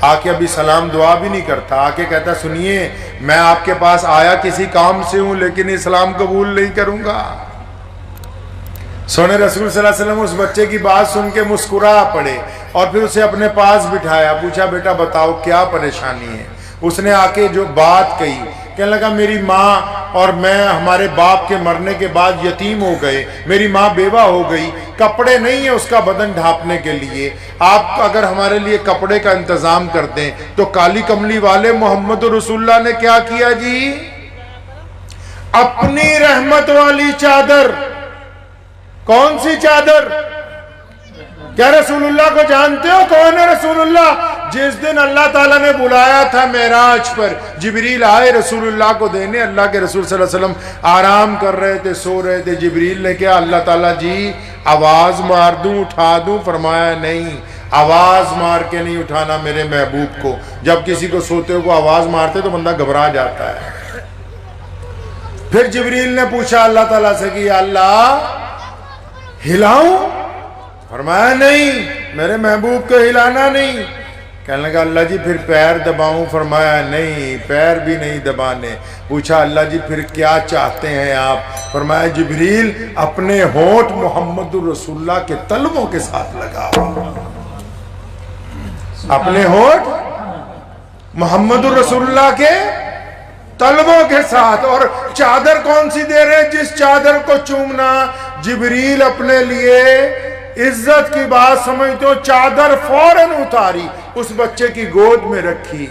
آ کے ابھی سلام دعا بھی نہیں کرتا، آ کے کہتا سنیے میں آپ کے پاس آیا کسی کام سے ہوں لیکن اسلام قبول نہیں کروں گا۔ سونے رسول صلی اللہ علیہ وسلم اس بچے کی بات سن کے مسکرا پڑے اور پھر اسے اپنے پاس بٹھایا، پوچھا بیٹا بتاؤ کیا پریشانی ہے؟ اس نے آ کے جو بات کہی، کہنے لگا میری ماں اور میں ہمارے باپ کے مرنے کے بعد یتیم ہو گئے، میری ماں بیوہ ہو گئی، کپڑے نہیں ہیں اس کا بدن ڈھانپنے کے لیے، آپ اگر ہمارے لیے کپڑے کا انتظام کر دیں۔ تو کالی کملی والے محمد رسول اللہ نے کیا کیا جی؟ اپنی رحمت والی چادر۔ کون سی چادر؟ کیا رسول اللہ کو جانتے ہو کون ہے رسول اللہ؟ جس دن اللہ تعالیٰ نے بلایا تھا معراج پر، جبریل آئے رسول اللہ کو دینے، اللہ کے رسول صلی اللہ علیہ وسلم آرام کر رہے تھے، سو رہے تھے، جبریل نے کہا اللہ تعالیٰ جی آواز مار دوں اٹھا دوں؟ فرمایا نہیں، آواز مار کے نہیں اٹھانا میرے محبوب کو۔ جب کسی کو سوتے کو آواز مارتے تو بندہ گھبرا جاتا ہے۔ پھر جبریل نے پوچھا اللہ تعالیٰ سے کہ یا اللہ ہلاؤں؟ فرمایا نہیں، میرے محبوب کو ہلانا نہیں۔ کہنے لگا اللہ جی پھر پیر دباؤں؟ فرمایا نہیں، پیر بھی نہیں دبانے۔ پوچھا اللہ جی پھر کیا چاہتے ہیں آپ؟ فرمایا جبریل اپنے ہونٹ محمد الرسول اللہ کے تلووں کے ساتھ لگاؤ، اپنے ہونٹ محمد الرسول اللہ کے تلووں کے ساتھ۔ اور چادر کون سی دے رہے ہیں؟ جس چادر کو چومنا جبریل اپنے لیے عزت کی بات سمجھتے ہو، چادر فوراً اتاری اس بچے کی گود میں رکھی،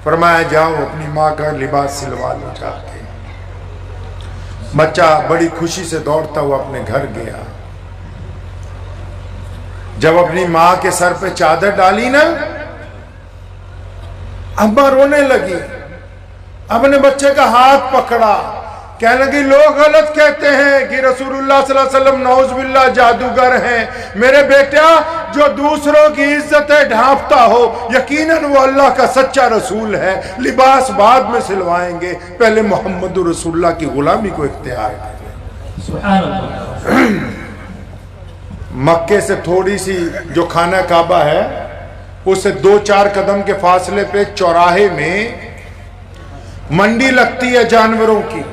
فرمایا جاؤ اپنی ماں کا لباس سلوا لو جا کے۔ بچہ بڑی خوشی سے دوڑتا ہوا اپنے گھر گیا۔ جب اپنی ماں کے سر پہ چادر ڈالی نا، اماں رونے لگی، اپنے بچے کا ہاتھ پکڑا، کہنے لگی لوگ غلط کہتے ہیں کہ رسول اللہ صلی اللہ علیہ وسلم نعوذ باللہ جادوگر ہیں۔ میرے بیٹا جو دوسروں کی عزتیں ڈھانپتا ہو یقیناً وہ اللہ کا سچا رسول ہے۔ لباس بعد میں سلوائیں گے، پہلے محمد رسول اللہ کی غلامی کو اختیار کریں۔ سبحان اللہ۔ مکے سے تھوڑی سی جو خانہ کعبہ ہے اس سے 2-4 قدم کے فاصلے پہ چوراہے میں منڈی لگتی ہے جانوروں کی۔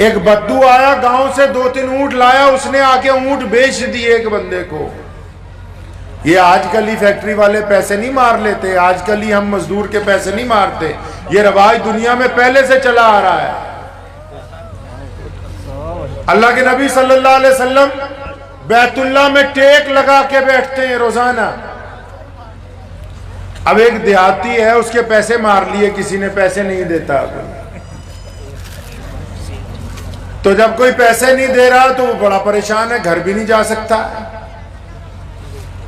ایک بدو آیا گاؤں سے، 2-3 اونٹ لایا، اس نے آ کے اونٹ بیچ دیے ایک بندے کو۔ یہ آج کل ہی فیکٹری والے پیسے نہیں مار لیتے، آج کل ہی ہم مزدور کے پیسے نہیں مارتے، یہ رواج دنیا میں پہلے سے چلا آ رہا ہے۔ اللہ کے نبی صلی اللہ علیہ وسلم بیت اللہ میں ٹیک لگا کے بیٹھتے ہیں روزانہ۔ اب ایک دیہاتی ہے، اس کے پیسے مار لیے کسی نے، پیسے نہیں دیتا، تو جب کوئی پیسے نہیں دے رہا تو وہ بڑا پریشان ہے، گھر بھی نہیں جا سکتا۔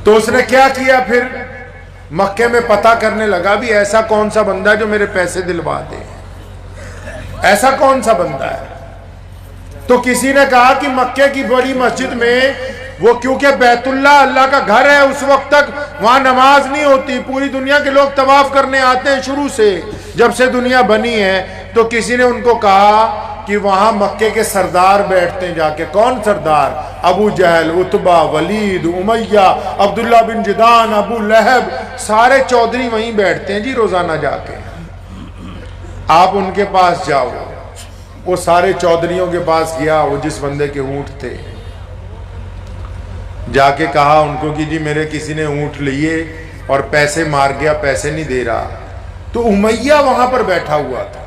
تو اس نے کیا کیا، پھر مکے میں پتہ کرنے لگا بھی ایسا کون سا بندہ ہے جو میرے پیسے دلوا دے، ایسا کون سا بندہ ہے؟ تو کسی نے کہا کہ مکے کی بڑی مسجد میں وہ کیونکہ بیت اللہ اللہ کا گھر ہے، اس وقت تک وہاں نماز نہیں ہوتی، پوری دنیا کے لوگ طواف کرنے آتے ہیں شروع سے جب سے دنیا بنی ہے۔ تو کسی نے ان کو کہا کہ وہاں مکے کے سردار بیٹھتے ہیں جا کے۔ کون سردار؟ ابو جہل، عتبہ، ولید، امیہ، عبداللہ بن جدان، ابو لہب، سارے چودھری وہیں بیٹھتے ہیں جی روزانہ جا کے۔ آپ ان کے پاس جاؤ۔ وہ سارے چودھریوں کے پاس گیا، وہ جس بندے کے اونٹ تھے، جا کے کہا ان کو کہ جی میرے کسی نے اونٹ لیے اور پیسے مار گیا، پیسے نہیں دے رہا۔ تو امیہ وہاں پر بیٹھا ہوا تھا،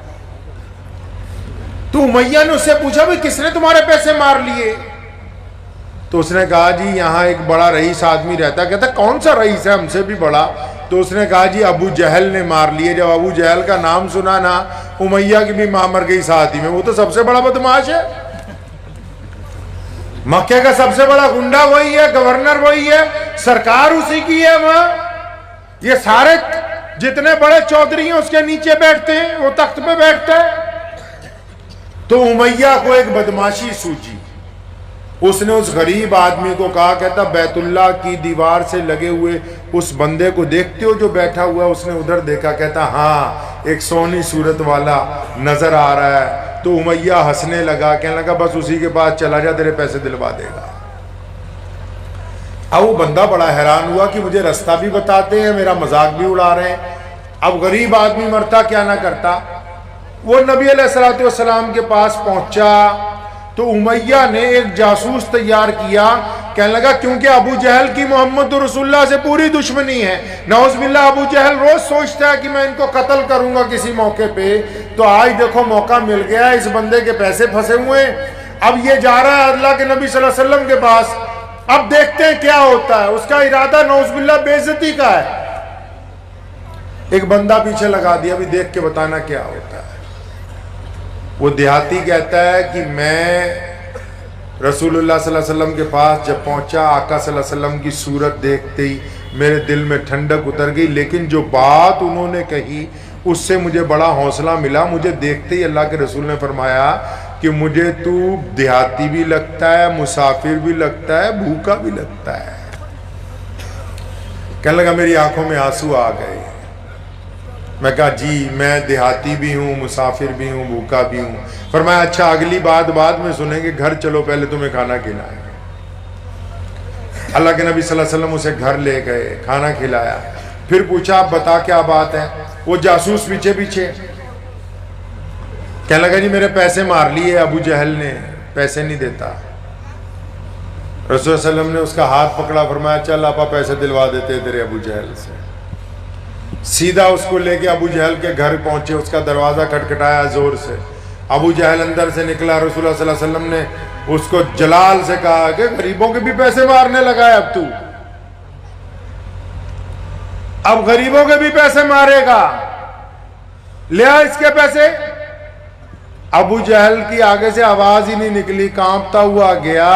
تو امیہ نے اس سے پوچھا بھی کس نے تمہارے پیسے مار لیے؟ تو اس نے کہا جی یہاں ایک بڑا رئیس آدمی رہتا۔ کہتا کون سا رئیس ہے ہم سے بھی بڑا؟ تو اس نے کہا جی ابو جہل نے مار لیے۔ جب ابو جہل کا نام سنا نا، امیہ کی بھی ماں مر گئی ساتھ ہی میں، وہ تو سب سے بڑا بدماش ہے، مکے کا سب سے بڑا گنڈا وہی ہے، گورنر وہی ہے، سرکار اسی کی ہے وہاں، یہ سارے جتنے بڑے چودھری ہیں اس کے نیچے بیٹھتے ہیں، وہ تخت پہ بیٹھتا ہے۔ تو امیہ کو ایک بدماشی سوچی، اس نے اس غریب آدمی کو کہا، کہتا بیت اللہ کی دیوار سے لگے ہوئے اس بندے کو دیکھتے ہو جو بیٹھا ہوا ہے؟ اس نے ادھر دیکھا، کہتا ہاں ایک سونی صورت والا نظر آ رہا ہے۔ تو امیہ ہنسنے لگا، کہنے لگا بس اسی کے پاس چلا جا، تیرے پیسے دلوا دے گا۔ اب وہ بندہ بڑا حیران ہوا کہ مجھے راستہ بھی بتاتے ہیں، میرا مذاق بھی اڑا رہے ہیں، اب غریب آدمی مرتا کیا نہ کرتا۔ وہ نبی علیہ السلام کے پاس پہنچا تو امیہ نے ایک جاسوس تیار کیا، کہنے لگا کیونکہ ابو جہل کی محمد رسول اللہ سے پوری دشمنی ہے، نعوذ باللہ ابو جہل روز سوچتا ہے کہ میں ان کو قتل کروں گا کسی موقع پہ، تو آج دیکھو موقع مل گیا، اس بندے کے پیسے پھنسے ہوئے ہیں، اب یہ جا رہا ہے اللہ کے نبی صلی اللہ علیہ وسلم کے پاس، اب دیکھتے ہیں کیا ہوتا ہے۔ اس کا ارادہ نعوذ باللہ بے عزتی کا ہے۔ ایک بندہ پیچھے لگا دیا، ابھی دیکھ کے بتانا کیا ہوتا ہے۔ وہ دیہاتی کہتا ہے کہ میں رسول اللہ صلی اللہ علیہ وسلم کے پاس جب پہنچا، آقا صلی اللہ علیہ وسلم کی صورت دیکھتے ہی میرے دل میں ٹھنڈک اتر گئی، لیکن جو بات انہوں نے کہی اس سے مجھے بڑا حوصلہ ملا۔ مجھے دیکھتے ہی اللہ کے رسول نے فرمایا کہ مجھے تو دیہاتی بھی لگتا ہے، مسافر بھی لگتا ہے، بھوکا بھی لگتا ہے۔ کہنے لگا میری آنکھوں میں آنسو آ گئے۔ میں کہا جی میں دیہاتی بھی ہوں، مسافر بھی ہوں، بھوکا بھی ہوں۔ فرمایا اچھا اگلی بات بعد میں سنیں گے، گھر چلو پہلے تمہیں کھانا کھلائیں گے۔ اللہ کے نبی صلی اللہ علیہ وسلم اسے گھر لے گئے، کھانا کھلایا، پھر پوچھا آپ بتا کیا بات ہے۔ وہ جاسوس پیچھے پیچھے کہنے لگا جی میرے پیسے مار لیے ابو جہل نے، پیسے نہیں دیتا۔ رسول صلی اللہ علیہ وسلم نے اس کا ہاتھ پکڑا، فرمایا چل آپا پیسے دلوا دیتے تیرے ابو جہل سے۔ سیدھا اس کو لے کے ابو جہل کے گھر پہنچے، اس کا دروازہ کھٹکھٹایا زور سے، ابو جہل اندر سے نکلا۔ رسول اللہ صلی اللہ علیہ وسلم نے اس کو جلال سے کہا کہ غریبوں کے بھی پیسے مارنے لگا ہے اب تو، اب غریبوں کے بھی پیسے مارے گا، لیا اس کے پیسے۔ ابو جہل کی آگے سے آواز ہی نہیں نکلی، کانپتا ہوا گیا،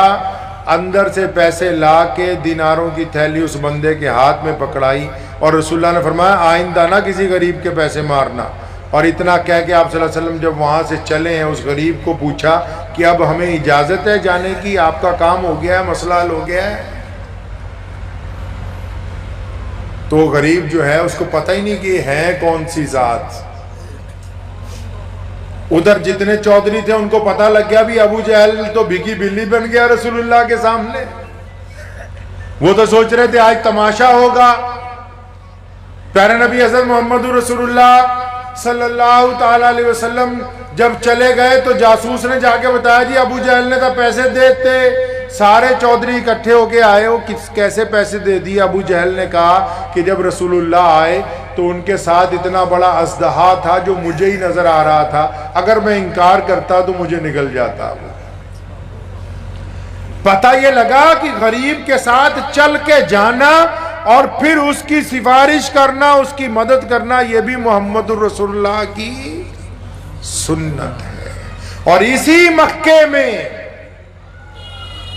اندر سے پیسے لا کے دیناروں کی تھیلی اس بندے کے ہاتھ میں پکڑائی، اور رسول اللہ نے فرمایا آئندہ نہ کسی غریب کے پیسے مارنا۔ اور اتنا کہہ کے آپ صلی اللہ علیہ وسلم جب وہاں سے چلے ہیں، اس غریب کو پوچھا کہ اب ہمیں اجازت ہے جانے کی، آپ کا کام ہو گیا ہے، مسئلہ حل ہو گیا ہے؟ تو غریب جو ہے اس کو پتہ ہی نہیں کہ ہے کون سی ذات۔ ادھر جتنے چودھری تھے ان کو پتہ لگ گیا بھی ابو جہل تو بھیگی بلی بن گیا رسول اللہ کے سامنے۔ وہ تو سوچ رہے تھے آج تماشا ہوگا۔ پیارے نبی حضرت محمد رسول اللہ صلی اللہ تعالی علیہ وسلم جب چلے گئے تو جاسوس نے جا کے بتایا جی ابو جہل نے تو پیسے دیتے۔ سارے چودھری اکٹھے ہو کے آئے ہو، کیسے پیسے دے دیے؟ ابو جہل نے کہا کہ جب رسول اللہ آئے تو ان کے ساتھ اتنا بڑا اژدہا تھا جو مجھے ہی نظر آ رہا تھا، اگر میں انکار کرتا تو مجھے نگل جاتا۔ پتہ یہ لگا کہ غریب کے ساتھ چل کے جانا اور پھر اس کی سفارش کرنا، اس کی مدد کرنا، یہ بھی محمد الرسول اللہ کی سنت ہے۔ اور اسی مکے میں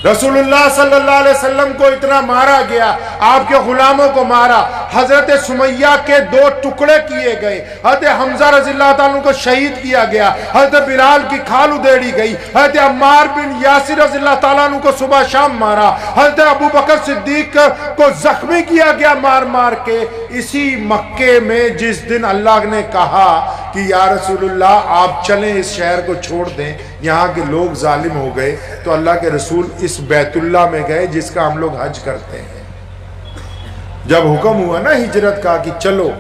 رسول اللہ صلی اللہ علیہ وسلم کو اتنا مارا گیا، آپ کے غلاموں کو مارا، حضرت سمیہ کے 2 ٹکڑے کیے گئے، حضرت حمزہ رضی اللہ تعالیٰ کو شہید کیا گیا، حضرت بلال کی کھال ادھیڑی گئی، حضرت عمار بن یاسر رضی اللہ تعالیٰ کو صبح شام مارا، حضرت ابو بکر صدیق کو زخمی کیا گیا مار مار کے۔ اسی مکے میں جس دن اللہ نے کہا کہ یا رسول اللہ آپ چلیں اس شہر کو چھوڑ دیں، یہاں کے لوگ ظالم ہو گئے، تو اللہ کے رسول اس بیت اللہ میں گئے جس کا ہم لوگ حج کرتے ہیں۔ جب حکم ہوا نا ہجرت کا کہ چلو،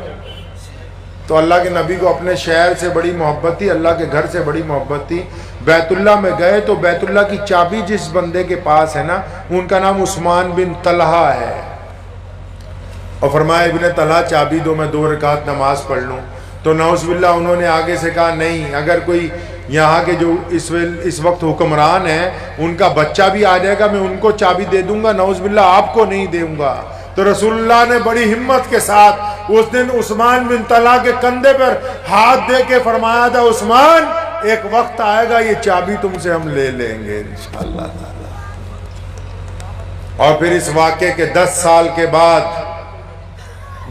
تو اللہ کے نبی کو اپنے شہر سے بڑی محبت تھی، اللہ کے گھر سے بڑی محبت تھی۔ بیت اللہ میں گئے تو بیت اللہ کی چابی جس بندے کے پاس ہے نا، ان کا نام عثمان بن طلحہ ہے، اور فرمایا ابن طلحہ چابی دو، میں 2 رکعت نماز پڑھ لوں۔ تو نعوذ باللہ انہوں نے آگے سے کہا نہیں، اگر کوئی یہاں کے جو اس وقت حکمران ہیں ان کا بچہ بھی آ جائے گا میں ان کو چابی دے دوں گا، نعوذ باللہ آپ کو نہیں دوں گا۔ تو رسول اللہ نے بڑی ہمت کے ساتھ اس دن عثمان بن طلحہ کے کندھے پر ہاتھ دے کے فرمایا تھا عثمان ایک وقت آئے گا یہ چابی تم سے ہم لے لیں گے انشاءاللہ تعالی۔ اور پھر اس واقعے کے 10 سال کے بعد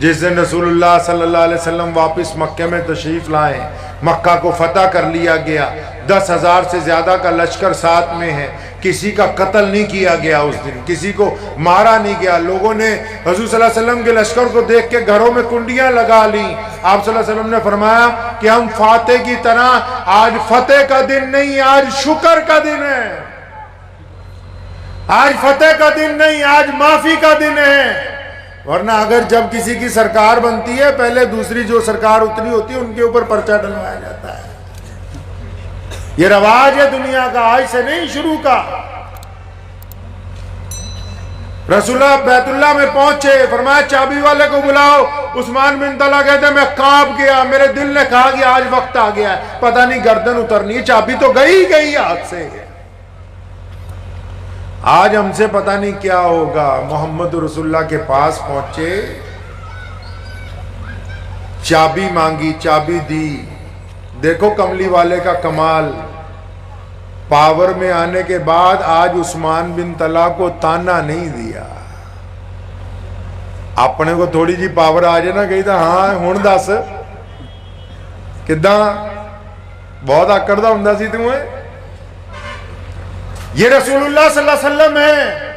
جس دن رسول اللہ صلی اللہ علیہ وسلم واپس مکہ میں تشریف لائے، مکہ کو فتح کر لیا گیا، 10,000 سے زیادہ کا لشکر ساتھ میں ہے، کسی کا قتل نہیں کیا گیا اس دن، کسی کو مارا نہیں گیا۔ لوگوں نے حضور صلی اللہ علیہ وسلم کے لشکر کو دیکھ کے گھروں میں کنڈیاں لگا لیں۔ آپ صلی اللہ علیہ وسلم نے فرمایا کہ ہم فاتح کی طرح آج فتح کا دن نہیں، آج شکر کا دن ہے۔ آج فتح کا دن نہیں، آج معافی کا دن ہے. ورنہ اگر جب کسی کی سرکار بنتی ہے پہلے دوسری جو سرکار اتری ہوتی ہے ان کے اوپر پرچہ ڈلوایا جاتا ہے. یہ رواج ہے دنیا کا، آج سے نہیں شروع کا. رسول اللہ بیت اللہ میں پہنچے، فرمایا چابی والے کو بلاؤ. عثمان بن طلحہ کہتے ہیں میں کانپ گیا، میرے دل نے کہا کہ آج وقت آ گیا ہے، پتہ نہیں گردن اترنی ہے، چابی تو گئی ہاتھ سے. آج ہم سے پتہ نہیں کیا ہوگا. محمد رسول اللہ کے پاس پہنچے، چابی مانگی، چابی دی. دیکھو کملی والے کا کمال. پاور میں آنے کے بعد آج عثمان بن طلحہ کو تانا نہیں دیا. اپنے کو تھوڑی جی پاور آ جائے نا کہی تھا ہاں ہون دس کداں بہت آکڑ دا ہوندا سی تمہیں. یہ رسول اللہ صلی اللہ علیہ وسلم ہے.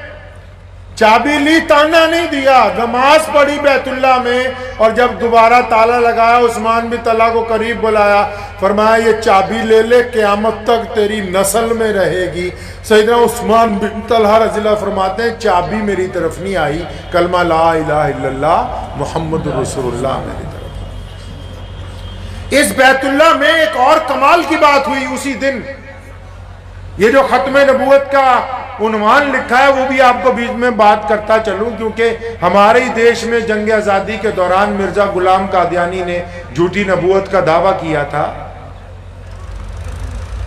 چابی لی، تانا نہیں دیا. نماز پڑھی بیت اللہ میں، اور جب دوبارہ تالا لگایا عثمان بن طلحہ کو قریب بلایا، فرمایا یہ چابی لے لے، قیامت تک تیری نسل میں رہے گی. سیدنا عثمان بن طلحہ رضی اللہ فرماتے ہیں چابی میری طرف نہیں آئی، کلمہ لا الہ الا اللہ محمد رسول اللہ میری طرف. اس بیت اللہ میں ایک اور کمال کی بات ہوئی اسی دن. یہ جو ختم نبوت کا عنوان لکھا ہے وہ بھی آپ کو بیچ میں بات کرتا چلوں، کیونکہ ہمارے ہی دیش میں جنگ آزادی کے دوران مرزا غلام قادیانی نے جھوٹی نبوت کا دعویٰ کیا تھا.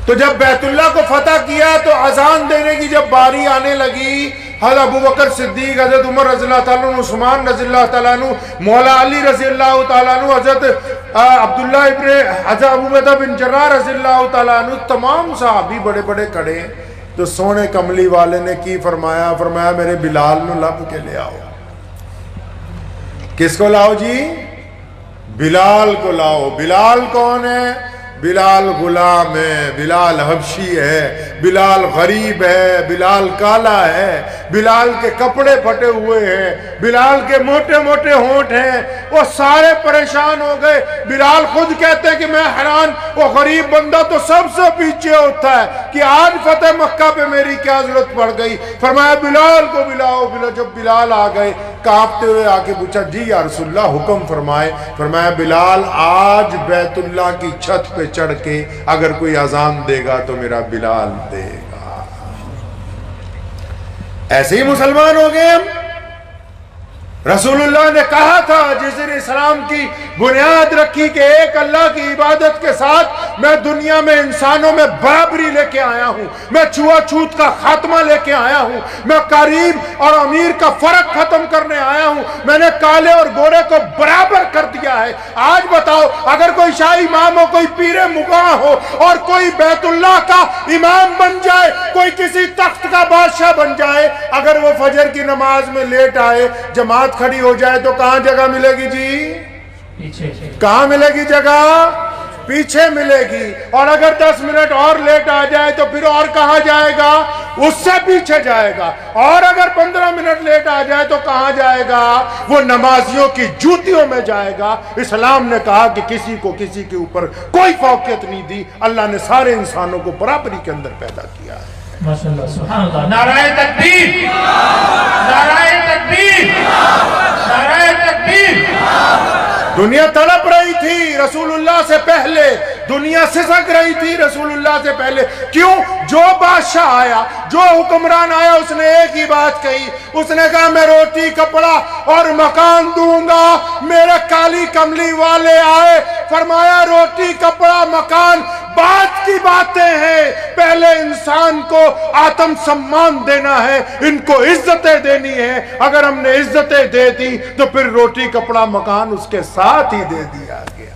تو جب بیت اللہ کو فتح کیا تو اذان دینے کی جب باری آنے لگی، حضرت ابوبکر صدیق، حضرت عمر رضی اللہ تعالیٰ عنہ، عثمان رضی اللہ تعالیٰ عنہ، مولا علی رضی اللہ تعالیٰ عنہ، حضرت عبداللہ ابن حضرت ابوبیدہ بن جراح رضی اللہ تعالیٰ عنہ، تمام صحابی بڑے بڑے کھڑے. تو سونے کملی والے نے کی فرمایا، فرمایا میرے بلال نو لب کے لے آؤ. کس کو لاؤ جی؟ بلال کو لاؤ. بلال کون ہے؟ بلال غلام ہے، بلال حبشی ہے، بلال غریب ہے، بلال کالا ہے، بلال کے کپڑے پھٹے ہوئے ہیں، بلال کے موٹے موٹے ہونٹ ہیں. وہ سارے پریشان ہو گئے. بلال خود کہتے ہیں کہ میں حیران، وہ غریب بندہ تو سب سے پیچھے ہوتا ہے کہ آج فتح مکہ پہ میری کیا ضرورت پڑ گئی. فرمایا بلال کو بلاؤ. جب بلال آ گئے کانپتے ہوئے آ کے پوچھا جی یا رسول اللہ حکم فرمائے. فرمایا بلال آج بیت اللہ کی چھت پہ چڑھ کے اگر کوئی اذان دے گا تو میرا بلال دے گا. ایسے ہی مسلمان ہو گئے ہم. رسول اللہ نے کہا تھا جس دن اسلام کی بنیاد رکھی کہ ایک اللہ کی عبادت کے ساتھ میں دنیا میں انسانوں میں برابری لے کے آیا ہوں، میں چھوا چھوت کا خاتمہ لے کے آیا ہوں، میں غریب اور امیر کا فرق ختم کرنے آیا ہوں، میں نے کالے اور گورے کو برابر کر دیا ہے. آج بتاؤ اگر کوئی شاہی امام ہو، کوئی پیر مغاں ہو اور کوئی بیت اللہ کا امام بن جائے، کوئی کسی تخت کا بادشاہ بن جائے، اگر وہ فجر کی نماز میں لیٹ آئے، جماعت کھڑی ہو جائے تو کہاں جگہ ملے گی جی؟ پیچھے. کہاں ملے گی جگہ؟ پیچھے ملے گی. اور اگر 10 منٹ اور لیٹ آ جائے تو پھر اور کہاں جائے گا؟ اس سے پیچھے جائے گا. اور اگر 15 منٹ لیٹ آ جائے تو کہاں جائے گا؟ وہ نمازیوں کی جوتیوں میں جائے گا. اسلام نے کہا کہ کسی کو کسی کے اوپر کوئی فوقیت نہیں دی. اللہ نے سارے انسانوں کو برابری کے اندر پیدا کیا ہے. ماشاءاللہ سبحان اللہ. نعرہ تکبیر، نعرہ تکبیر، نعرہ تکبیر. دنیا تڑپ رہی تھی رسول اللہ سے پہلے، دنیا سسک رہی تھی رسول اللہ سے پہلے. کیوں؟ جو بادشاہ آیا، جو حکمران آیا، اس نے ایک ہی بات کہی. اس نے کہا میں روٹی کپڑا اور مکان دوں گا. میرے کالی کملی والے آئے، فرمایا روٹی کپڑا مکان بعد کی باتیں ہیں، پہلے انسان کو آتم سمان دینا ہے، ان کو عزتیں دینی ہے. اگر ہم نے عزتیں دے دی تو پھر روٹی کپڑا مکان اس کے ساتھ ہی دے دیا گیا.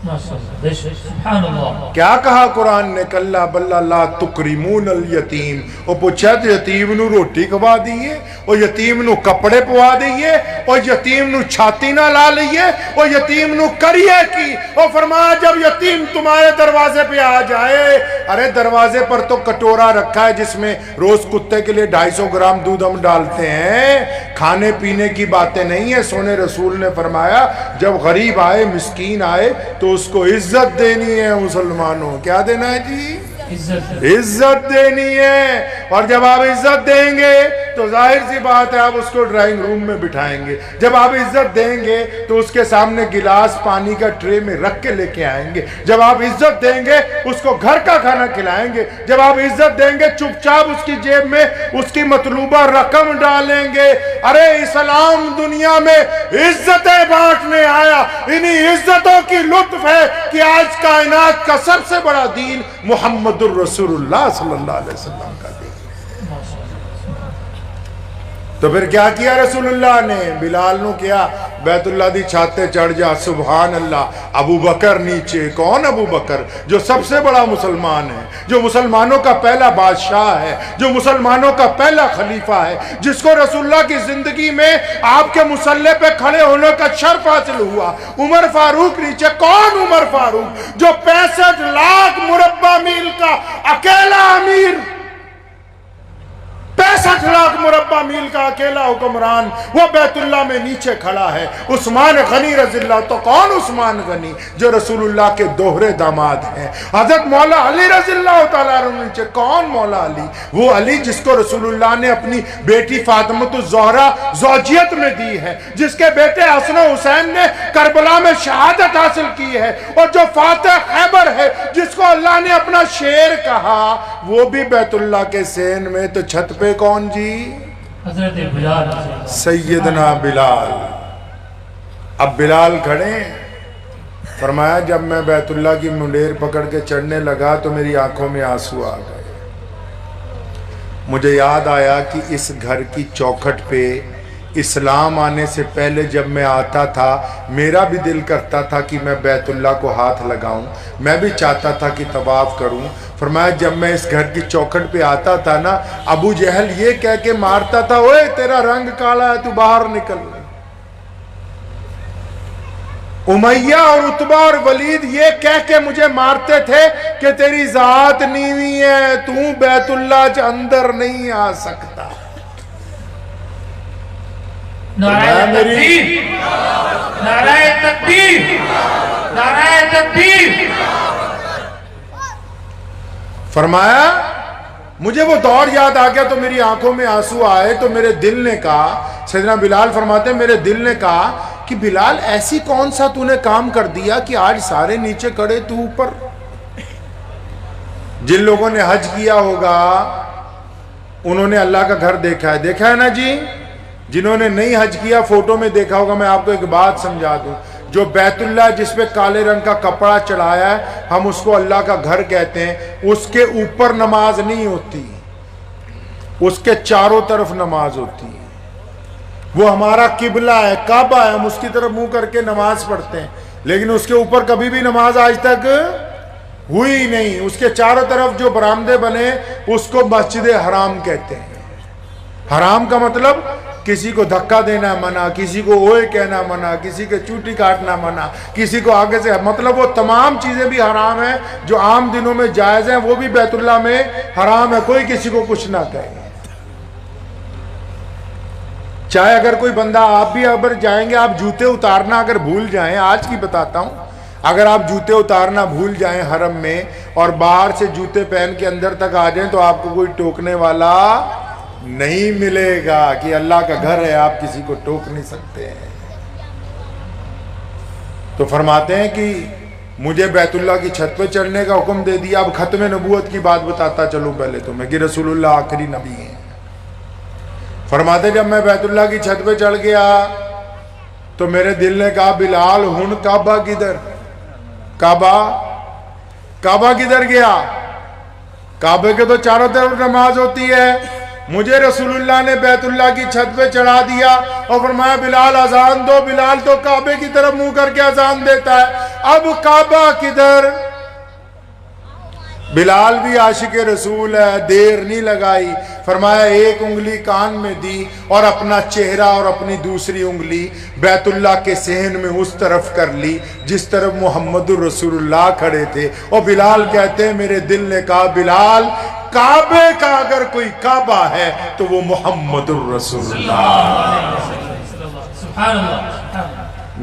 سبحان اللہ. کیا کہا قرآن نے؟ کلا بلا لا تکرمون الیتیم. وہ پوچھا تو یتیم نو روٹی کھوا دیئے، اور یتیم نو کپڑے پوا دیئے، اور یتیم نو چھاتی نہ لا لئیے، اور یتیم نو کریے کی. اور فرمایا جب یتیم تمہارے دروازے پہ آ جائے، ارے دروازے پر تو کٹورا رکھا ہے جس میں روز کتے کے لیے 250 گرام دودھ ہم ڈالتے ہیں، کھانے پینے کی باتیں نہیں ہیں. سونے رسول نے فرمایا جب غریب آئے، مسکین آئے تو اس کو عزت دینی ہے. مسلمانوں کیا دینا ہے جی؟ عزت دینی ہے، اور جب آپ عزت دیں گے تو ظاہر سی بات ہے آپ اس کو ڈرائنگ روم میں بٹھائیں گے، جب آپ عزت دیں گے تو اس کے سامنے گلاس پانی کا ٹرے میں رکھ کے لے کے آئیں گے، جب آپ عزت دیں گے اس کو گھر کا کھانا کھلائیں گے، جب آپ عزت دیں گے چپ چاپ اس کی جیب میں اس کی مطلوبہ رقم ڈالیں گے۔ ارے اسلام دنیا میں عزتیں بانٹنے آیا، انہی عزتوں کی لطف ہے کہ آج کائنات کا سب سے بڑا دین محمد الرسول اللہ صلی اللہ علیہ وسلم کا دین۔ تو پھر کیا کیا رسول اللہ نے؟ بلال نو کیا بیت اللہ دی چھاتے چڑھ جا، سبحان اللہ۔ ابو بکر نیچے، کون ابو بکر؟ جو سب سے بڑا مسلمان ہے، جو مسلمانوں کا پہلا بادشاہ ہے، جو مسلمانوں کا پہلا خلیفہ ہے، جس کو رسول اللہ کی زندگی میں آپ کے مسلح پہ کھڑے ہونے کا شرف حاصل ہوا۔ عمر فاروق نیچے، کون عمر فاروق؟ جو 65 لاکھ مربع میل کا اکیلا امیر، 65 لاکھ مربع میل کا اکیلا حکمران، وہ بیت اللہ میں نیچے کھڑا ہے۔ عثمان غنی رضی اللہ، تو کون عثمان غنی؟ جو رسول اللہ کے دوہرے داماد ہیں۔ حضرت مولا علی رضی اللہ تعالیٰ عنہ نیچے، کون مولا علی؟ وہ علی جس کو رسول اللہ نے اپنی بیٹی فاطمۃ الزہرا زوجیت میں دی ہے، جس کے بیٹے حسن و حسین نے کربلا میں شہادت حاصل کی ہے، اور جو فاتح خیبر ہے، جس کو اللہ نے اپنا شیر کہا، وہ بھی بیت اللہ کے سین میں۔ تو چھت پہ کون جی؟ حضرت بلال، سیدنا بلال۔ اب بلال کھڑے، فرمایا جب میں بیت اللہ کی منڈیر پکڑ کے چڑھنے لگا تو میری آنکھوں میں آنسو آ گئے۔ مجھے یاد آیا کہ اس گھر کی چوکھٹ پہ اسلام آنے سے پہلے جب میں آتا تھا، میرا بھی دل کرتا تھا کہ میں بیت اللہ کو ہاتھ لگاؤں، میں بھی چاہتا تھا کہ طواف کروں۔ فرمایا جب میں اس گھر کی چوکھٹ پہ آتا تھا نا، ابو جہل یہ کہہ کے مارتا تھا، اوے تیرا رنگ کالا ہے، تو باہر نکل۔ امیہ اور عتبہ اور ولید یہ کہہ کے مجھے مارتے تھے کہ تیری ذات نیوی ہے، تو بیت اللہ کے اندر نہیں آ سکتا۔ نعرہ تکبیر، نعرہ تکبیر، نعرہ تکبیر۔ فرمایا مجھے وہ دور یاد آ گیا تو میری آنکھوں میں آنسو آئے، تو میرے دل نے کہا، سیدنا بلال فرماتے ہیں میرے دل نے کہا کہ بلال ایسی کون سا تو نے کام کر دیا کہ آج سارے نیچے کڑے تو اوپر۔ جن لوگوں نے حج کیا ہوگا انہوں نے اللہ کا گھر دیکھا ہے نا جی؟ جنہوں نے نہیں حج کیا فوٹو میں دیکھا ہوگا۔ میں آپ کو ایک بات سمجھا دوں، جو بیت اللہ جس پہ کالے رنگ کا کپڑا چڑھایا ہے، ہم اس کو اللہ کا گھر کہتے ہیں، اس کے اوپر نماز نہیں ہوتی، اس کے چاروں طرف نماز ہوتی ہے۔ وہ ہمارا قبلہ ہے، کعبہ ہے، ہم اس کی طرف منہ کر کے نماز پڑھتے ہیں، لیکن اس کے اوپر کبھی بھی نماز آج تک ہوئی نہیں۔ اس کے چاروں طرف جو برآمدے بنے اس کو مسجد حرام کہتے ہیں۔ حرام کا مطلب کسی کو دھکا دینا منع، کسی کو اوئے کہنا منع، کسی کے چوٹی کاٹنا منع، کسی کو آگے سے، مطلب وہ تمام چیزیں بھی حرام ہیں جو عام دنوں میں جائز ہیں، وہ بھی بیت اللہ میں حرام ہے، کوئی کسی کو کچھ نہ کہے۔ چاہے اگر کوئی بندہ، آپ بھی اگر جائیں گے، آپ جوتے اتارنا اگر بھول جائیں، آج کی بتاتا ہوں، اگر آپ جوتے اتارنا بھول جائیں حرم میں اور باہر سے جوتے پہن کے اندر تک آ جائیں تو آپ کو کوئی ٹوکنے والا نہیں ملے گا، کہ اللہ کا گھر ہے، آپ کسی کو ٹوک نہیں سکتے ہیں۔ تو فرماتے ہیں کہ مجھے بیت اللہ کی چھت پہ چڑھنے کا حکم دے دیا۔ اب ختم نبوت کی بات بتاتا چلوں پہلے تمہیں کہ رسول اللہ آخری نبی ہیں۔ فرماتے جب میں بیت اللہ کی چھت پہ چڑھ گیا تو میرے دل نے کہا بلال ہن کعبہ کدھر؟ کعبہ کدھر گیا؟ کعبے کے تو چاروں طرف نماز ہوتی ہے۔ مجھے رسول اللہ نے بیت اللہ کی چھت پہ چڑھا دیا اور فرمایا بلال اذان دو۔ بلال تو کعبے کی طرف منہ کر کے اذان دیتا ہے، اب کعبہ کدھر؟ بلال بھی عاشق رسول ہے، دیر نہیں لگائی، فرمایا ایک انگلی کان میں دی اور اپنا چہرہ اور اپنی دوسری انگلی بیت اللہ کے صحن میں اس طرف کر لی جس طرف محمد الرسول اللہ کھڑے تھے۔ اور بلال کہتے ہیں میرے دل نے کہا بلال کعبے کا اگر کوئی کعبہ ہے تو وہ محمد الرسول اللہ۔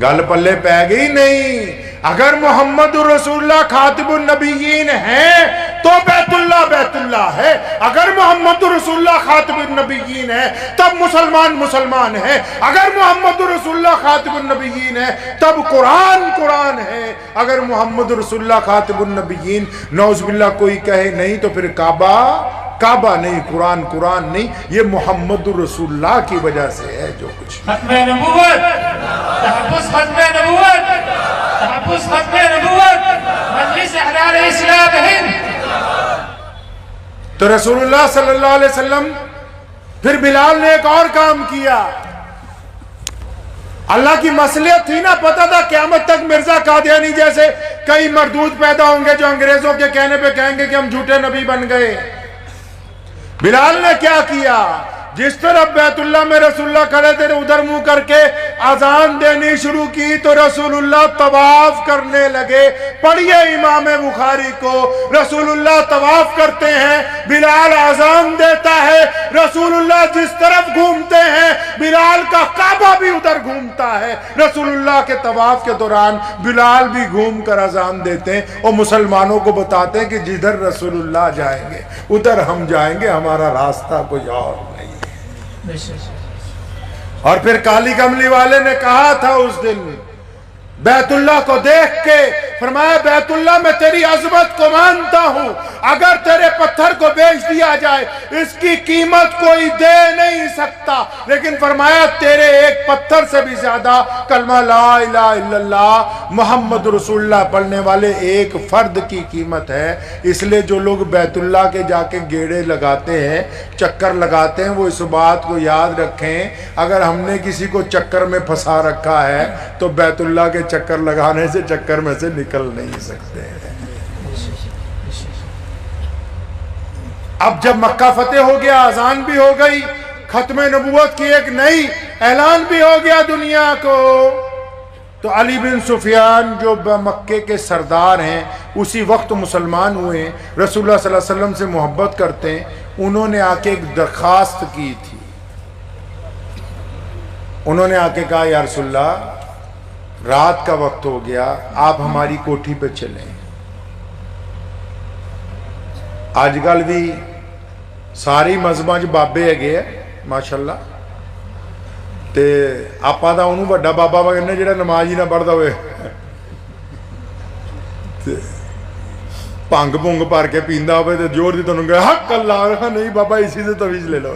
گل پلے پہ گئی نہیں۔ اگر محمد رسول اللہ خاتم النبیین ہیں تو بیت اللہ ہے، اگر محمد رسول اللہ خاتم النبیین ہے تب مسلمان مسلمان ہے، اگر محمد رسول اللہ خاتم النبیین ہے تب قرآن ہے، اگر محمد رسول اللہ خاتم النبیین نعوذ باللہ کوئی کہے نہیں تو پھر کعبہ نہیں، قرآن نہیں، یہ محمد رسول اللہ کی وجہ سے ہے جو کچھ ختم نبوت، تحفظ ختم نبوت، تحفظ ختم نبوت، مجلس احرار اسلام ہند۔ تو رسول اللہ صلی اللہ علیہ وسلم پھر بلال نے ایک اور کام کیا، اللہ کی مصلحت تھی نا، پتہ تھا قیامت تک مرزا قادیانی جیسے کئی مردود پیدا ہوں گے جو انگریزوں کے کہنے پہ کہیں گے کہ ہم جھوٹے نبی بن گئے۔ بلال نے کیا کیا؟ جس طرف بیت اللہ میں رسول اللہ کھڑے تھے ادھر منہ کر کے اذان دینی شروع کی تو رسول اللہ طواف کرنے لگے۔ پڑھیے امام بخاری کو، رسول اللہ طواف کرتے ہیں، بلال اذان دیتا ہے، رسول اللہ جس طرف گھومتے ہیں بلال کا کعبہ بھی ادھر گھومتا ہے۔ رسول اللہ کے طواف کے دوران بلال بھی گھوم کر اذان دیتے ہیں اور مسلمانوں کو بتاتے ہیں کہ جدھر رسول اللہ جائیں گے ادھر ہم جائیں گے، ہمارا راستہ کوئی اور نہیں۔ اور پھر کالی کملی والے نے کہا تھا اس دن بیت اللہ کو دیکھ کے، فرمایا بیت اللہ میں تیری عظمت کو مانتا ہوں، اگر تیرے پتھر کو بیچ دیا جائے اس کی قیمت کوئی دے نہیں سکتا، لیکن فرمایا تیرے ایک پتھر سے بھی زیادہ کلمہ لا الہ الا اللہ محمد رسول اللہ پڑھنے والے ایک فرد کی قیمت ہے۔ اس لیے جو لوگ بیت اللہ کے جا کے گیڑے لگاتے ہیں، چکر لگاتے ہیں، وہ اس بات کو یاد رکھیں اگر ہم نے کسی کو چکر میں پھنسا رکھا ہے تو بیت اللہ کے چکر لگانے سے چکر میں سے نکل نہیں سکتے ہیں۔ اب جب مکہ فتح ہو گیا، اذان بھی ہو گئی، ختم نبوت کی ایک نئی اعلان بھی ہو گیا دنیا کو، تو علی بن سفیان جو مکے کے سردار ہیں اسی وقت مسلمان ہوئے ہیں، رسول اللہ صلی اللہ علیہ وسلم سے محبت کرتے ہیں، انہوں نے آ کے ایک درخواست کی تھی۔ انہوں نے آ کے کہا یا رسول اللہ رات کا وقت ہو گیا، آپ ہماری کوٹھی پہ چلیں۔ آج کل بھی ساری مذہباں چ بابے ہے ماشاءاللہ، تے آپا دا انہوں بڑا بابا کہنے جڑا نماز ہی نہ پڑھدا ہوئے، پنگ پنگ پار کے پیندا ہوئے تے جوڑ دی تانوں کہ حق اللہ رہا نہیں بابا اسی سے تویز لے لو۔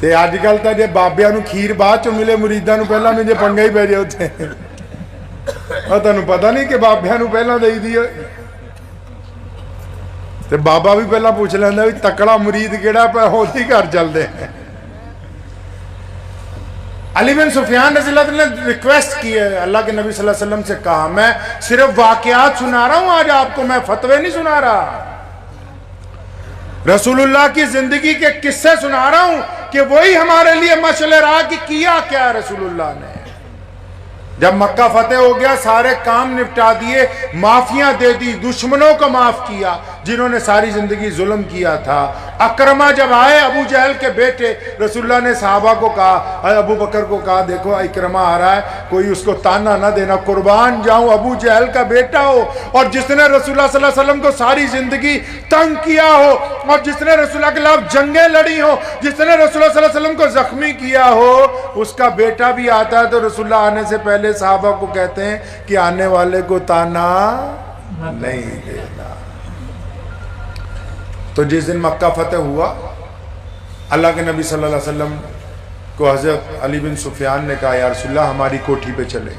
تے آج کل تا جے بابیاں نو کھیر بعد چ ملے مریداں نو پہلا میں جے پنگا ہی پہ جائے ہوتے ہیں، اور تانوں پتہ نہیں کہ بابیاں نو پہلا دئی دی ہوئے، تے بابا بھی پہلا پوچھ لیندہ بھی تکڑا مرید کیڑا پہ ہوتی گھر چل دے ہیں۔ علی بن سفیان رضی اللہ عنہ نے ریکویسٹ کی ہے، اللہ کے نبی صلی اللہ علیہ وسلم سے کہا میں صرف واقعات سنا رہا ہوں آج آپ کو، میں فتوے نہیں سنا رہا، رسول اللہ کی زندگی کے قصے سنا رہا ہوں کہ وہی ہمارے لیے مشعل راہ کی کیا کیا رسول اللہ نے۔ جب مکہ فتح ہو گیا سارے کام نپٹا دیے، معافیاں دے دی، دشمنوں کو معاف کیا جنہوں نے ساری زندگی ظلم کیا تھا۔ اکرمہ جب آئے ابو جہل کے بیٹے، رسول اللہ نے صحابہ کو کہا، ابو بکر کو کہا دیکھو اکرمہ آ رہا ہے، کوئی اس کو تانا نہ دینا، قربان جاؤں ابو جہل کا بیٹا ہو اور جس نے رسول اللہ صلی اللہ علیہ وسلم کو ساری زندگی تنگ کیا ہو اور جس نے رسول اللہ کے خلاف جنگیں لڑی ہو، جس نے رسول اللہ صلی اللہ علیہ وسلم کو زخمی کیا ہو، اس کا بیٹا بھی آتا ہے تو رسول اللہ آنے سے پہلے صحابہ کو کہتے ہیں کہ آنے والے کو تانا نہیں دینا۔ تو جس دن مکہ فتح ہوا، اللہ کے نبی صلی اللہ علیہ وسلم کو حضرت علی بن سفیان نے کہا یا رسول اللہ ہماری کوٹھی پہ چلیں،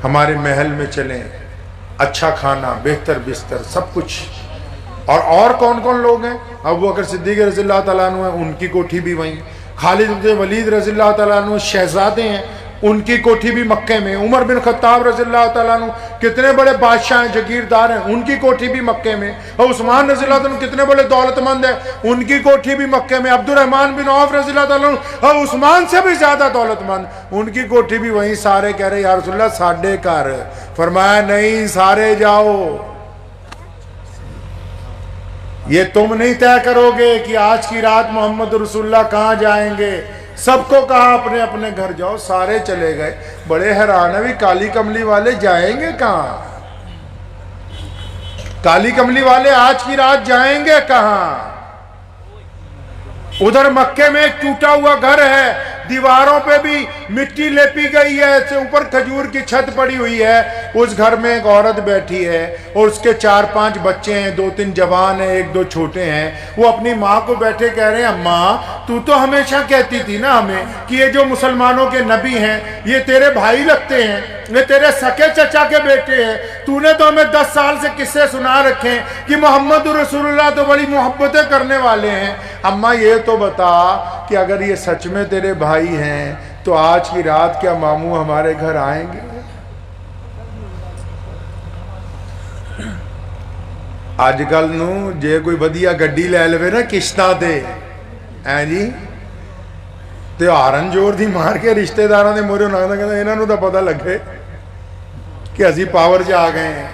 ہمارے محل میں چلیں، اچھا کھانا، بہتر بستر، سب کچھ۔ اور کون کون لوگ ہیں؟ ابو بکر صدیق رضی اللہ تعالیٰ عنہ ہیں، ان کی کوٹھی بھی وہیں، خالد بن ولید رضی اللہ تعالیٰ عنہ شہزادے ہیں، ان کی کوٹھی بھی مکے میں، عمر بن خطاب رضی اللہ تعالیٰ عنہ کتنے بڑے بادشاہ ہیں، جگیردار ہیں، ان کی کوٹھی بھی مکے میں، اور عثمان رضی اللہ تعالیٰ عنہ کتنے بڑے دولت مند ہیں، ان کی کوٹھی بھی مکے میں، عبد الرحمن بن عوف رضی اللہ تعالیٰ عنہ اور عثمان سے بھی زیادہ دولت مند، ان کی کوٹھی بھی وہیں۔ سارے کہہ رہے یا رسول اللہ ساڑھے کر، فرمایا نہیں سارے جاؤ، یہ تم نہیں طے کرو گے کہ آج کی رات محمد رسول اللہ کہاں جائیں گے، سب کو کہا اپنے اپنے گھر جاؤ، سارے چلے گئے. بڑے حیران ہے بھی کالی کملی والے جائیں گے کہاں؟ کالی کملی والے آج کی رات جائیں گے کہاں؟ ادھر مکے میں ایک ٹوٹا ہوا گھر ہے، دیواروں پہ بھی مٹی لیپی گئی ہے، اوپر کھجور کی چھت پڑی ہوئی ہے. اس گھر میں ایک عورت بیٹھی ہے اور اس کے 4-5 بچے ہیں، 2-3 جوان ہیں، 1-2 چھوٹے ہیں. وہ اپنی ماں کو بیٹھے کہہ رہے ہیں اماں تو ہمیشہ کہتی تھی نا ہمیں کہ یہ جو مسلمانوں کے نبی ہیں یہ تیرے بھائی لگتے ہیں، یہ تیرے سکے چچا کے بیٹے ہیں. تو نے تو ہمیں 10 سال سے قصے سنا رکھے ہیں کہ محمد رسول اللہ تو بڑی محبتیں کرنے والے ہیں. اماں یہ تو بتا کہ اگر یہ سچ میں تیرے بھائی ہیں تو آج کی رات کیا ماموں ہمارے گھر آئیں گے؟ آج کل نو جے کوئی بدیا گڈی لے لے نا قسطاں تے جی تے ہارن جوڑ دی مار کے رشتہ داراں دے موہرے نہ کہندا انہاں نوں تاں پتہ لگے کہ اسی پاور چ آ گئے ہیں،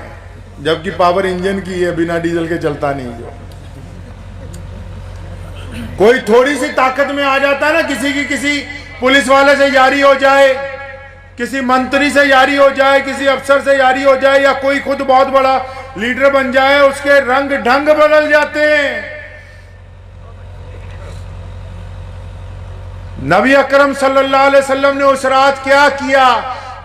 جبکہ پاور انجن کی ہے، بنا ڈیزل کے چلتا نہیں. جو کوئی تھوڑی سی طاقت میں آ جاتا ہے نا، کسی پولیس والے سے یاری ہو جائے، کسی منتری سے یاری ہو جائے، کسی افسر سے یاری ہو جائے، یا کوئی خود بہت بڑا لیڈر بن جائے، اس کے رنگ ڈھنگ بدل جاتے ہیں. نبی اکرم صلی اللہ علیہ وسلم نے اس رات کیا کیا؟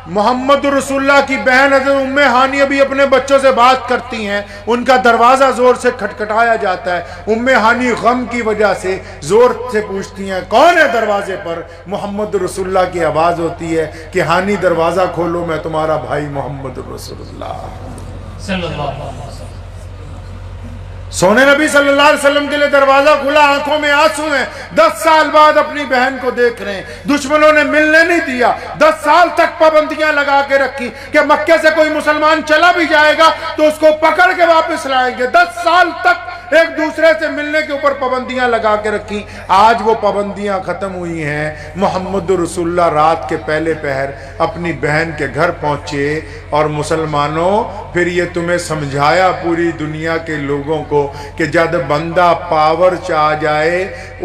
محمد رسول اللہ کی بہن حضرت ام ہانی ابھی اپنے بچوں سے بات کرتی ہیں، ان کا دروازہ زور سے کھٹکھٹایا جاتا ہے. ام ہانی غم کی وجہ سے زور سے پوچھتی ہیں کون ہے دروازے پر؟ محمد رسول اللہ کی آواز ہوتی ہے کہ ہانی دروازہ کھولو، میں تمہارا بھائی محمد رسول اللہ صلی اللہ علیہ وسلم. سونے نبی صلی اللہ علیہ وسلم کے لیے دروازہ کھلا، آنکھوں میں آنسو ہیں. 10 سال بعد اپنی بہن کو دیکھ رہے ہیں، دشمنوں نے ملنے نہیں دیا. 10 سال تک پابندیاں لگا کے رکھی کہ مکے سے کوئی مسلمان چلا بھی جائے گا تو اس کو پکڑ کے واپس لائیں گے. 10 سال تک ایک دوسرے سے ملنے کے اوپر پابندیاں لگا کے رکھی. آج وہ پابندیاں ختم ہوئی ہیں. محمد رسول اللہ رات کے پہلے پہر اپنی بہن کے گھر پہنچے. اور مسلمانوں پھر یہ تمہیں سمجھایا پوری دنیا کے لوگوں کو کہ جد بندہ پاور چاہ جائے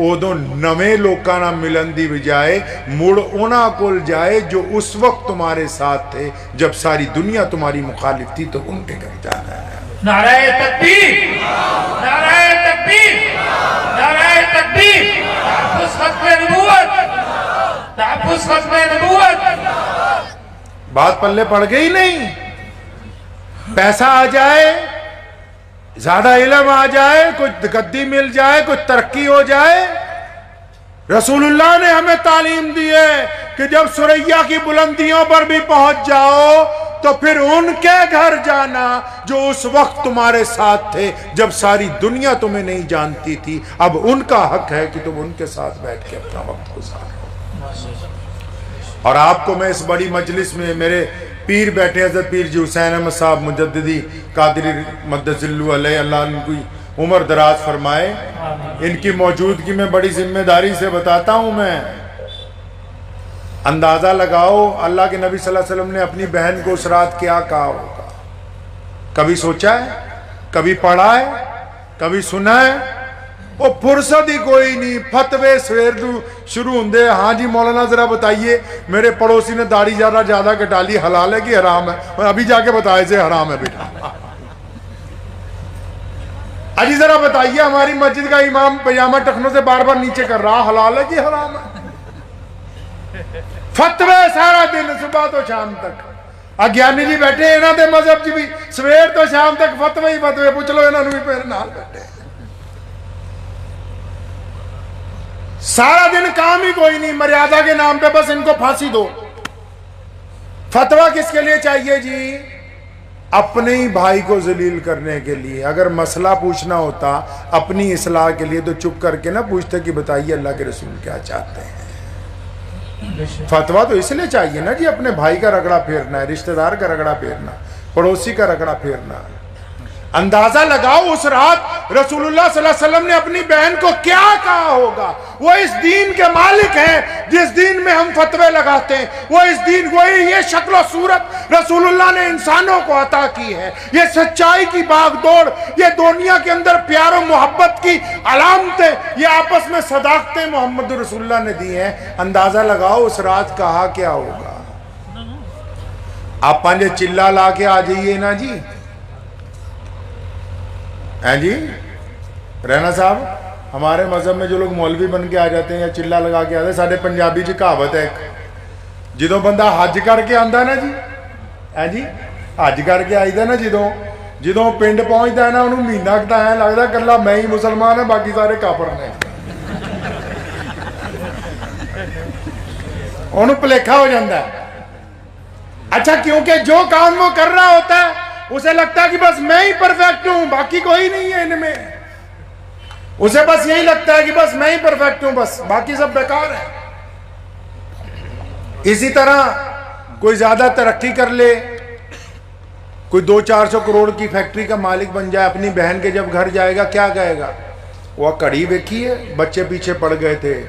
ادو نویں لوکاں نہ ملن دی بجائے مڑ انہاں کول جائے جو اس وقت تمہارے ساتھ تھے جب ساری دنیا تمہاری مخالف تھی، تو ان کے گھر جانا ہے. نعرہ تکبیر، نعرہ تکبیر، نعرہ تکبیر. تحفظ ختم نبوت، تحفظ ختم نبوت. بات پلے پڑ گئی نہیں؟ پیسہ آ جائے، زیادہ علم آ جائے، کچھ گدی مل جائے، کچھ ترقی ہو جائے. رسول اللہ نے ہمیں تعلیم دی ہے کہ جب ثریا کی بلندیوں پر بھی پہنچ جاؤ تو پھر ان کے گھر جانا جو اس وقت تمہارے ساتھ تھے جب ساری دنیا تمہیں نہیں جانتی تھی. اب ان کا حق ہے کہ تم ان کے ساتھ بیٹھ کے اپنا وقت گزارو. اور آپ کو میں اس بڑی مجلس میں میرے پیر بیٹھے حضرت پیر جی حسین احمد صاحب مجددی قادری مقدس اللہ علیہ، اللہ ان کی عمر دراز فرمائے، ان کی موجودگی میں بڑی ذمہ داری سے بتاتا ہوں. میں اندازہ لگاؤ اللہ کے نبی صلی اللہ علیہ وسلم نے اپنی بہن کو اس رات کیا کہا ہوگا؟ کبھی سوچا ہے؟ کبھی پڑھا ہے؟ کبھی سنا ہے؟ وہ فرصت ہی کوئی نہیں. فتوے سویر شروع ہوندے، ہاں جی مولانا ذرا بتائیے میرے پڑوسی نے داڑھی زیادہ کٹا لی، حلال ہے کہ حرام ہے؟ میں ابھی جا کے بتائے سے حرام ہے بیٹا. اجی ذرا بتائیے ہماری مسجد کا امام پجامہ ٹخنوں سے بار بار نیچے کر رہا، حلال ہے کہ حرام ہے؟ فتوے سارا دن صبح تو شام تک. اگیانی جی بیٹھے انہاں دے مذہب جی بھی سویر تو شام تک فتوے ہی فتوے. پوچھ لو انہاں نوں بھی پھر نال بیٹھے. سارا دن کام ہی کوئی نہیں، مریادہ کے نام پہ بس ان کو پھانسی دو. فتویٰ کس کے لیے چاہیے جی؟ اپنے ہی بھائی کو ذلیل کرنے کے لیے. اگر مسئلہ پوچھنا ہوتا اپنی اصلاح کے لیے تو چپ کر کے نہ پوچھتے کہ بتائیے اللہ کے رسول کیا چاہتے ہیں. فتویٰ تو اس لیے چاہیے نا جی اپنے بھائی کا رگڑا پھیرنا ہے، رشتہ دار کا رگڑا پھیرنا، پڑوسی کا رگڑا پھیرنا. اندازہ لگاؤ اس رات رسول اللہ صلی اللہ علیہ وسلم نے اپنی بہن کو کیا کہا ہوگا؟ وہ اس دین کے مالک ہیں جس دین میں ہم فتوے لگاتے ہیں، وہ اس دین، وہی یہ شکل و صورت رسول اللہ نے انسانوں کو عطا کی ہے، یہ سچائی کی باغ دوڑ، یہ دنیا کے اندر پیار و محبت کی علامتیں، یہ آپس میں صداقتیں محمد رسول اللہ نے دی ہیں۔ اندازہ لگاؤ اس رات کہا کیا ہوگا؟ آپ پانچے چلا لا کے آ جائیے نا جی، ہیں جی رہنا صاحب، ہمارے مذہب میں جو لوگ مولوی بن کے آ جاتے ہیں یا چلا لگا کے آتے ہیں، سارے پنجابی جی کہاوت ہے جدوں بندہ حج کر کے آندا نا جی، ہیں جی حج کر کے آئی دا نا، جدوں پنڈ پہنچتا ہے نا انہوں مہینہ کتا ہے لگتا کلا میں ہی مسلمان ہوں باقی سارے کافر نے، انہوں پلیکھا ہو جاتا ہے۔ اچھا کیونکہ جو کام وہ کر رہا ہوتا ہے اسے لگتا ہے کہ بس میں ہی پرفیکٹ ہوں باقی کوئی نہیں ہے ان میں، اسے بس یہی لگتا ہے کہ بس میں ہی پرفیکٹ ہوں، بس باقی سب بیکار ہے۔ اسی طرح کوئی زیادہ ترقی کر لے، کوئی 200-400 کروڑ کی فیکٹری کا مالک بن جائے، اپنی بہن کے جب گھر جائے گا کیا کہے گا؟ وہ کڑی دیکھی ہے بچے پیچھے پڑ گئے تھے،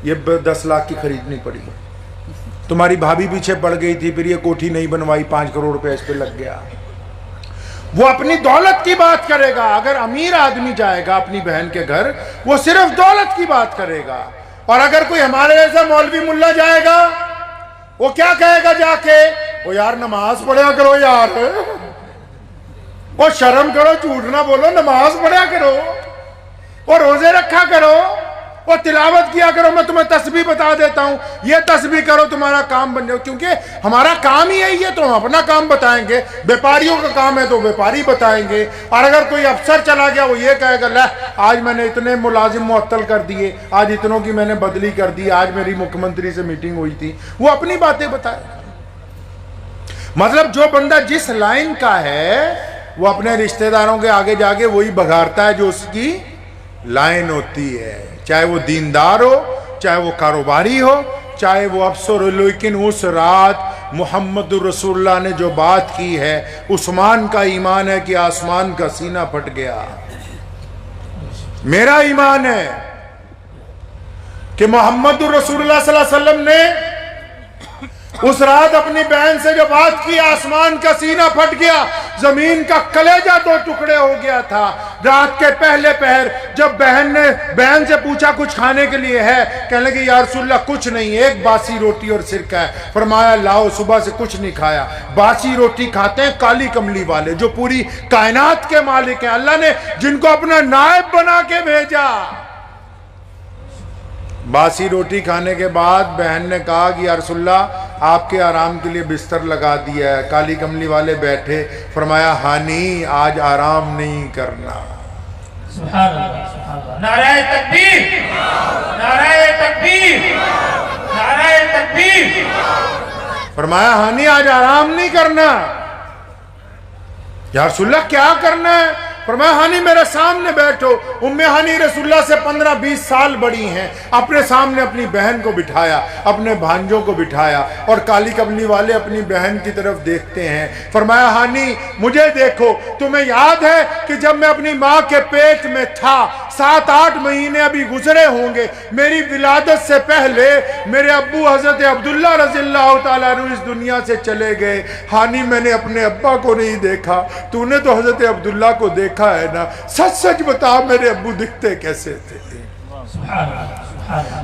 یہ 10 لاکھ کی خریدنی پڑی، تمہاری بھابھی پیچھے پڑ گئی تھی پھر یہ کوٹھی نہیں بنوائی 5 کروڑ روپے اس پہ لگ گیا۔ وہ اپنی دولت کی بات کرے گا، اگر امیر آدمی جائے گا اپنی بہن کے گھر وہ صرف دولت کی بات کرے گا، اور اگر کوئی ہمارے جیسا مولوی ملا جائے گا وہ کیا کہے گا جا کے؟ وہ یار نماز پڑھیا کرو یار، وہ شرم کرو، جھوٹ نہ بولو، نماز پڑھیا کرو، وہ روزے رکھا کرو، وہ تلاوت کیا کرو، میں تمہیں تسبیح بتا دیتا ہوں، یہ تسبیح کرو تمہارا کام بن جاؤ، کیونکہ ہمارا کام ہی یہی ہے تو ہم اپنا کام بتائیں گے، بیپاریوں کا کام ہے تو بیپاری بتائیں گے، اور اگر کوئی افسر چلا گیا وہ یہ کہے گا لے آج میں نے اتنے ملازم معطل کر دیے، آج اتنوں کی میں نے بدلی کر دی، آج میری مکھ منتری سے میٹنگ ہوئی تھی، وہ اپنی باتیں بتائے۔ مطلب جو بندہ جس لائن کا ہے وہ اپنے رشتہ داروں کے آگے جا کے وہی بگارتا ہے جو اس کی لائن ہوتی ہے، چاہے وہ دیندار ہو، چاہے وہ کاروباری ہو، چاہے وہ افسر ہو۔ لیکن اس رات محمد رسول اللہ نے جو بات کی ہے، عثمان کا ایمان ہے کہ آسمان کا سینہ پھٹ گیا، میرا ایمان ہے کہ محمد رسول اللہ صلی اللہ علیہ وسلم نے اس رات اپنی بہن سے جو بات کی آسمان کا سینہ پھٹ گیا، زمین کا کلیجہ 2 ٹکڑے ہو گیا تھا۔ رات کے پہلے پہر جب بہن نے بہن سے پوچھا کچھ کھانے کے لیے ہے، کہنے لگے یا رسول اللہ کچھ نہیں، ایک باسی روٹی اور سرکہ ہے۔ فرمایا لاؤ، صبح سے کچھ نہیں کھایا۔ باسی روٹی کھاتے ہیں کالی کملی والے جو پوری کائنات کے مالک ہیں، اللہ نے جن کو اپنا نائب بنا کے بھیجا۔ باسی روٹی کھانے کے بعد بہن نے کہا کہ یا رسول اللہ آپ کے آرام کے لیے بستر لگا دیا ہے۔ کالی کملی والے بیٹھے، فرمایا ہانی آج آرام نہیں کرنا۔ سبحان اللہ، سبحان اللہ، نعرہ تکبیر، نعرہ تکبیر، نعرہ تکبیر۔ فرمایا ہانی آج آرام نہیں کرنا۔ یا رسول اللہ کیا کرنا ہے؟ فرمایا ہانی میرے سامنے بیٹھو۔ ام ہانی رسول اللہ سے 15-20 سال بڑی ہیں، اپنے سامنے اپنی بہن کو بٹھایا، اپنے بھانجوں کو بٹھایا، اور کالی کملی والے اپنی بہن کی طرف دیکھتے ہیں۔ فرمایا ہانی مجھے دیکھو، تمہیں یاد ہے کہ جب میں اپنی ماں کے پیٹ میں تھا 7-8 مہینے ابھی گزرے ہوں گے، میری ولادت سے پہلے میرے ابو حضرت عبداللہ رضی اللہ تعالیٰ عنہ اس دنیا سے چلے گئے۔ ہانی میں نے اپنے ابا کو نہیں دیکھا، تو نے تو حضرت عبداللہ کو دیکھا ہے نا، سچ سچ بتا میرے ابو دکھتے کیسے تھے؟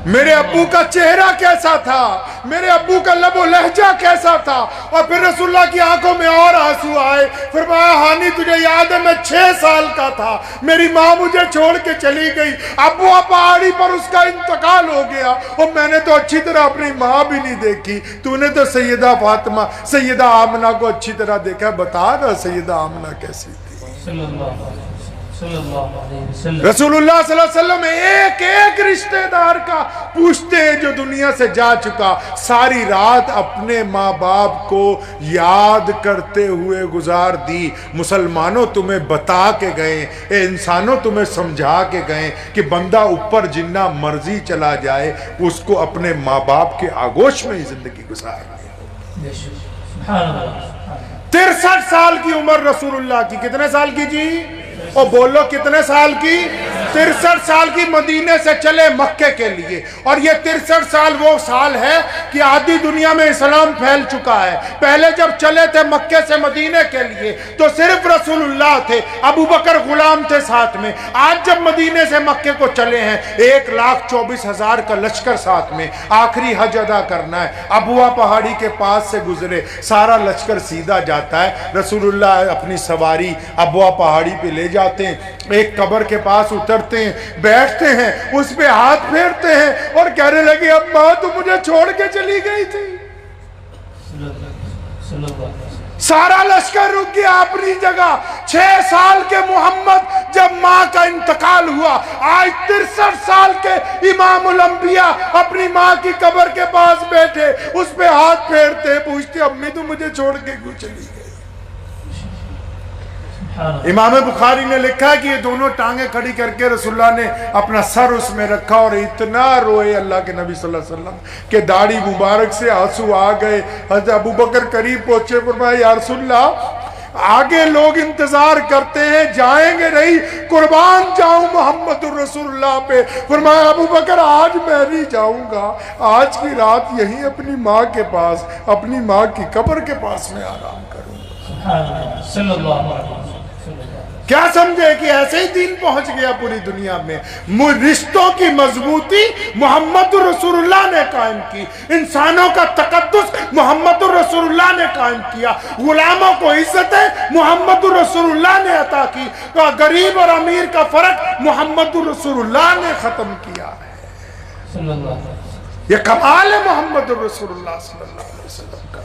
میرے ابو کا چہرہ کیسا تھا؟ میرے ابو کا لب و لہجہ کیسا تھا؟ اور پھر رسول اللہ کی آنکھوں میں اور آنسو آئے۔ فرمایا ہانی تجھے یاد ہے میں 6 سال کا تھا، میری ماں مجھے چھوڑ کے چلی گئی، ابو پہاڑی پر اس کا انتقال ہو گیا، اور میں نے تو اچھی طرح اپنی ماں بھی نہیں دیکھی، تو نے تو سیدہ فاطمہ سیدہ آمنہ کو اچھی طرح دیکھا، بتا نا سیدہ آمنہ کیسی تھی؟ رسول اللہ صلی اللہ علیہ وسلم ایک ایک رشتہ دار کا پوچھتے ہیں جو دنیا سے جا چکا۔ ساری رات اپنے ماں باپ کو یاد کرتے ہوئے گزار دی۔ مسلمانوں تمہیں بتا کے گئے، اے انسانوں تمہیں سمجھا کے گئے کہ بندہ اوپر جنہ مرضی چلا جائے اس کو اپنے ماں باپ کے آگوش میں ہی زندگی گزارنی ہے۔ 63 سال کی عمر رسول اللہ کی، کتنے سال کی جی؟ اور بولو کتنے سال کی؟ 63 سال کی مدینے سے چلے مکے کے لیے، اور یہ 63 سال وہ سال ہے کہ آدھی دنیا میں اسلام پھیل چکا ہے۔ پہلے جب چلے تھے مکے سے مدینے کے لیے تو صرف رسول اللہ تھے، ابو بکر غلام تھے ساتھ میں۔ آج جب مدینے سے مکے کو چلے ہیں 1,24,000 کا لشکر ساتھ میں، آخری حج ادا کرنا ہے، ابوا پہاڑی کے پاس سے گزرے، سارا لشکر سیدھا جاتا ہے، رسول اللہ اپنی سواری ابوا پہاڑی پہ لے جاتے ہیں، ایک قبر کے پاس اترتے ہیں، بیٹھتے ہیں، اس پہ ہاتھ پھیرتے ہیں اور کہنے لگے اب ماں تو مجھے چھوڑ کے چلی گئی تھی۔ سارا لشکر رک گیا اپنی جگہ۔ 6 سال کے محمد جب ماں کا انتقال ہوا، آج 63 سال کے امام الانبیاء اپنی ماں کی قبر کے پاس بیٹھے، اس پہ ہاتھ پھیرتے، پوچھتے امی تو مجھے چھوڑ کے کیوں چلی گئی؟ امام بخاری نے لکھا ہے کہ یہ دونوں ٹانگیں کھڑی کر کے رسول اللہ نے اپنا سر اس میں رکھا اور اتنا روئے اللہ کے نبی صلی اللہ علیہ وسلم کہ داڑھی مبارک سے آنسو آ گئے۔ حضرت ابو بکر قریب پہنچے، فرمایا یا رسول اللہ آگے لوگ انتظار کرتے ہیں، جائیں گے نہیں، قربان جاؤں محمد الرسول اللہ پہ۔ فرمایا ابو بکر آج میں نہیں جاؤں گا، آج کی رات یہیں اپنی ماں کے پاس، اپنی ماں کی قبر کے پاس میں آرام کروں گا۔ صلی اللہ علیہ وسلم۔ کیا سمجھے کہ ایسے ہی دین پہنچ گیا پوری دنیا میں۔ رشتوں کی مضبوطی محمد الرسول اللہ نے قائم کی، انسانوں کا تقدس محمد الرسول اللہ نے قائم کیا، غلاموں کو عزتیں محمد الرسول اللہ نے عطا کی، غریب اور امیر کا فرق محمد الرسول اللہ نے ختم کیا ہے۔ صلی اللہ علیہ وسلم۔ یہ کمال ہے محمد الرسول اللہ صلی اللہ علیہ وسلم کا۔